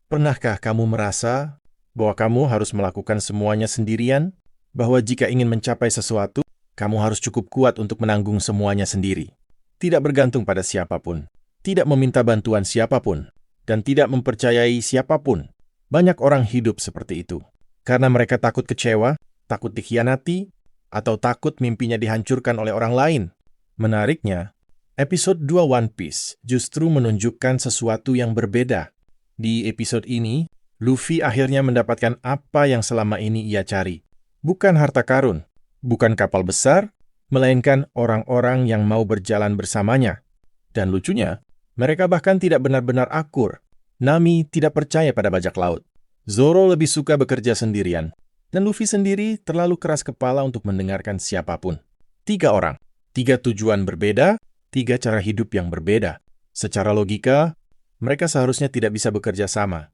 Pernahkah kamu merasa bahwa kamu harus melakukan semuanya sendirian? Bahwa jika ingin mencapai sesuatu, kamu harus cukup kuat untuk menanggung semuanya sendiri. Tidak bergantung pada siapapun, tidak meminta bantuan siapapun, dan tidak mempercayai siapapun. Banyak orang hidup seperti itu. Karena mereka takut kecewa, takut dikhianati, atau takut mimpinya dihancurkan oleh orang lain. Menariknya, episode 2 One Piece justru menunjukkan sesuatu yang berbeda. Di episode ini, Luffy akhirnya mendapatkan apa yang selama ini ia cari. Bukan harta karun, bukan kapal besar, melainkan orang-orang yang mau berjalan bersamanya. Dan lucunya, mereka bahkan tidak benar-benar akur. Nami tidak percaya pada bajak laut. Zoro lebih suka bekerja sendirian. Dan Luffy sendiri terlalu keras kepala untuk mendengarkan siapapun. 3 orang, 3 tujuan berbeda, 3 cara hidup yang berbeda. Secara logika, mereka seharusnya tidak bisa bekerja sama.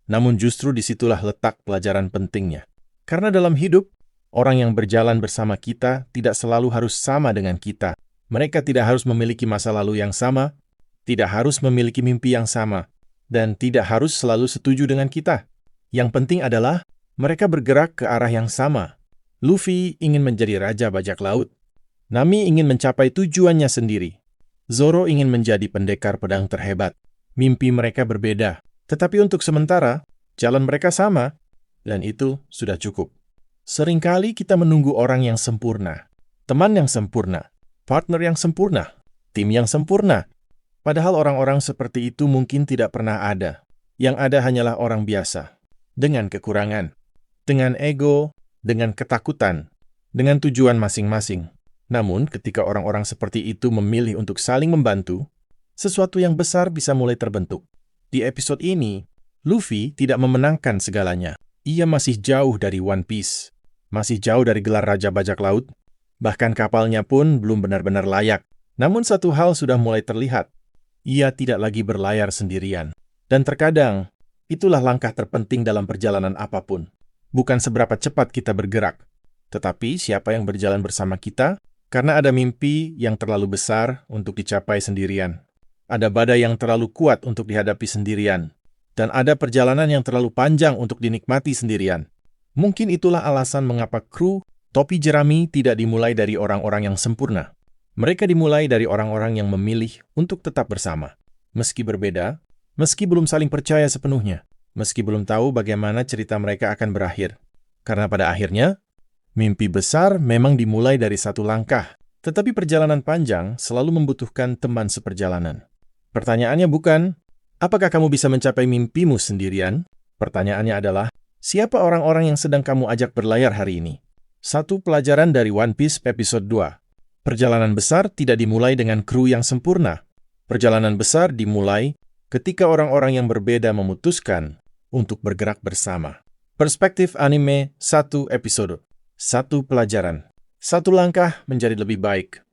Namun justru disitulah letak pelajaran pentingnya. Karena dalam hidup, orang yang berjalan bersama kita tidak selalu harus sama dengan kita. Mereka tidak harus memiliki masa lalu yang sama, tidak harus memiliki mimpi yang sama, dan tidak harus selalu setuju dengan kita. Yang penting adalah mereka bergerak ke arah yang sama. Luffy ingin menjadi raja bajak laut. Nami ingin mencapai tujuannya sendiri. Zoro ingin menjadi pendekar pedang terhebat. Mimpi mereka berbeda, tetapi untuk sementara, jalan mereka sama, dan itu sudah cukup. Seringkali kita menunggu orang yang sempurna, teman yang sempurna, partner yang sempurna, tim yang sempurna. Padahal orang-orang seperti itu mungkin tidak pernah ada. Yang ada hanyalah orang biasa, dengan kekurangan, dengan ego, dengan ketakutan, dengan tujuan masing-masing. Namun, ketika orang-orang seperti itu memilih untuk saling membantu, sesuatu yang besar bisa mulai terbentuk. Di episode ini, Luffy tidak memenangkan segalanya. Ia masih jauh dari One Piece, masih jauh dari gelar Raja Bajak Laut, bahkan kapalnya pun belum benar-benar layak. Namun satu hal sudah mulai terlihat. Ia tidak lagi berlayar sendirian. Dan terkadang, itulah langkah terpenting dalam perjalanan apapun. Bukan seberapa cepat kita bergerak, tetapi siapa yang berjalan bersama kita, karena ada mimpi yang terlalu besar untuk dicapai sendirian. Ada badai yang terlalu kuat untuk dihadapi sendirian, dan ada perjalanan yang terlalu panjang untuk dinikmati sendirian. Mungkin itulah alasan mengapa kru Topi Jerami tidak dimulai dari orang-orang yang sempurna. Mereka dimulai dari orang-orang yang memilih untuk tetap bersama. Meski berbeda, meski belum saling percaya sepenuhnya, meski belum tahu bagaimana cerita mereka akan berakhir. Karena pada akhirnya, mimpi besar memang dimulai dari satu langkah, tetapi perjalanan panjang selalu membutuhkan teman seperjalanan. Pertanyaannya bukan, apakah kamu bisa mencapai mimpimu sendirian? Pertanyaannya adalah, siapa orang-orang yang sedang kamu ajak berlayar hari ini? Satu pelajaran dari One Piece episode 2. Perjalanan besar tidak dimulai dengan kru yang sempurna. Perjalanan besar dimulai ketika orang-orang yang berbeda memutuskan untuk bergerak bersama. Perspektif anime 1 episode. 1 pelajaran. 1 langkah menjadi lebih baik.